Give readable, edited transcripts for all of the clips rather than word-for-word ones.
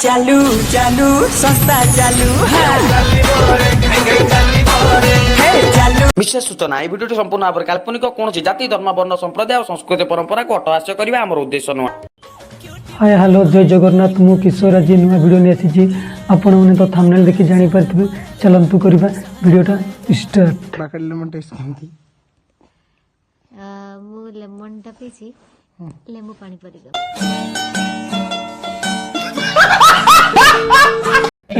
चालू चालू संस्था चालू विशेष सूचना এই ভিডিওটি সম্পূর্ণ ভাবে কাল্পনিক কোনছি জাতি ধর্ম বর্ণ সম্প্রদায় और संस्कृति परंपरा को अटहास्य करबा हमर उद्देश्य नुआ। हाय हेलो जय जगन्नाथ मु किशोर आज नुआ वीडियो नहीं आसी आपण मैंने तो थंबनेल देखि जानि परथिबे चलंतु करबा वीडियोटा स्टार्ट। बाकड लेमन टेस्ट करती मु लेमन टा पीसी लेमु पानी परिगा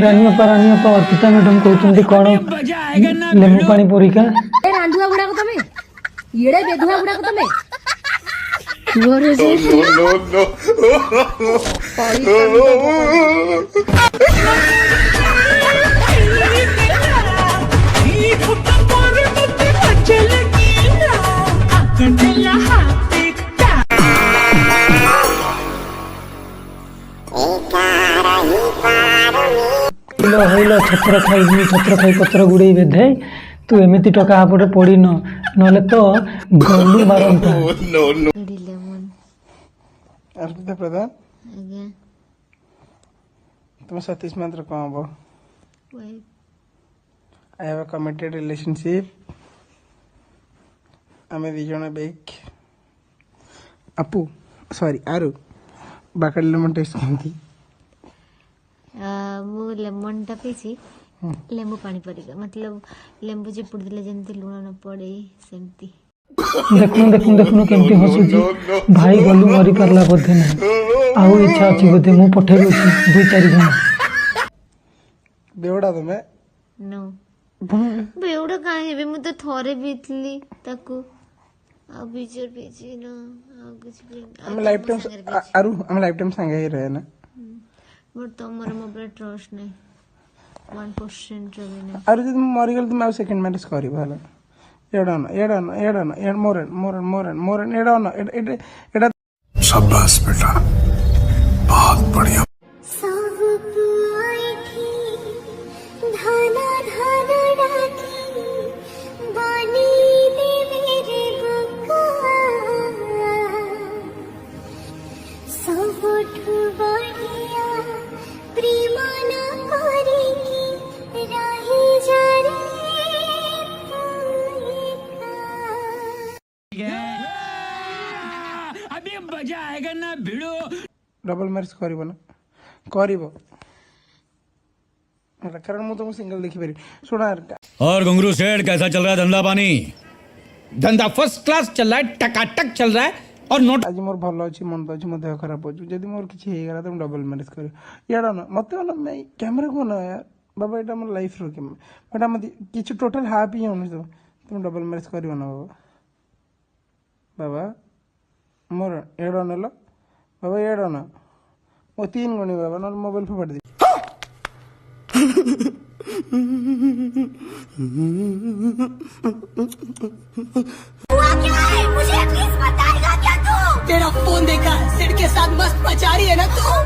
रानिया पा अर्पिता मैडम कहउछन्ती कोन लेमु पानी परिका ए रांधुआ गुडा को तमे येडे बेधुआ गुडा को तमे हईलो छत्र खाई पत्र गुड़े बेधे तू एमती टका हापटे पड़ी न तो गलू मारंता लेमन अर्पिता प्रधान आज्ञा तुम सतीश मंत्र कौन हबो? Wife I have a committed relationship आमे दी जण बेक अपू सॉरी आरु बाकड लेमन टेस्ट करती मु लेमन टा पीसी लेमु पानी परिगा मतलब लेंबू चिपुड़ दिले जेंती लूण न पड़े सेंती देखनु केमती हसुची भाई गलू मरी पारला बोधे ना आउ इच्छा अछि बोधे मु पठे दउची 2-4 जण बेवडा तमे नो बेउडा काहे हेबे मु तो थोरे बीतली ताकू आ बीचर बीची ना आ कुछ भी हम लाइफ टाइम आरु हम लाइफ टाइम संगे ही रहे ना बट तमर मो पर ट्रस्ट नहीं 1% भी नहीं आरु जब मरी गल तुम सेकंड मैरिज करी भला एडा मोरन एडा शाबाश बेटा बहुत बढ़िया। डबल मैरिज करिवो ना करिवो कारण मु तुम सिंगल देखि पारि सुना। और घुंगरू सेठ कैसा चल रहा है धंधा पानी? धंधा फर्स्ट क्लास चल रहा है, टकाटक चल रहा है और नोट आज मोर भलो अछि मन तो अछि मो देह खराब हो जदी मोर किछि हे गला तुम डबल मैरिज करियो याडा ना मते ना मैं कैमरा को ना यार बाबा एटा मोर लाइफ रो के बेटा मते किछु टोटल हाफ ही होनी तुम डबल मैरिज करियो ना बाबा मोर एडा नलो बाबा एडा ना ओ 3 गणी बाबा न मोबाइल पे पड़ दे मुझे प्लीज बताएगा क्या तू? तेरा फोन देखा सिड के साथ मस्त मचा रही है ना तू? और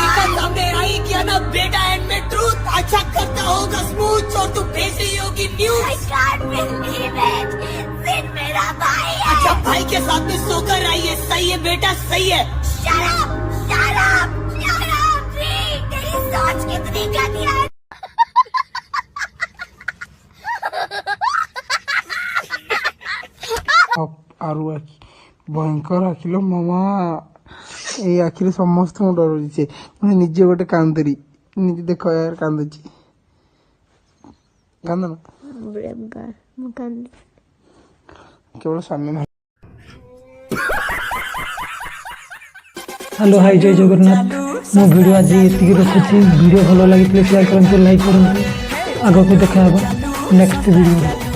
देखा सामने आई किया ना बेटा एंड में ट्रूथ अच्छा करता होगा स्मूथ और तू भेज रही होगी news. I can't believe it. Sid मेरा भाई है। अच्छा भाई के साथ में सोकर आई है सही है बेटा सही है। Shut up, shut up, shut up, तेरी सोच कितनी घटिया है। आरु आखि भयंकर आखिलो मामा ए आखिरे समस्त डर होइछे मैं निजे गोटे कांदरी निजे देखो यार कांदची कांदना ब्रेमकार मुकान केवल सामने ना। हेलो हाय जय जगन्नाथ मो वीडियो आज एतिकी रखुची वीडियो भलो लागि प्लीज शेयर करंतु लाइक करंतु आगो को देखा नेक्स्ट वीडियो।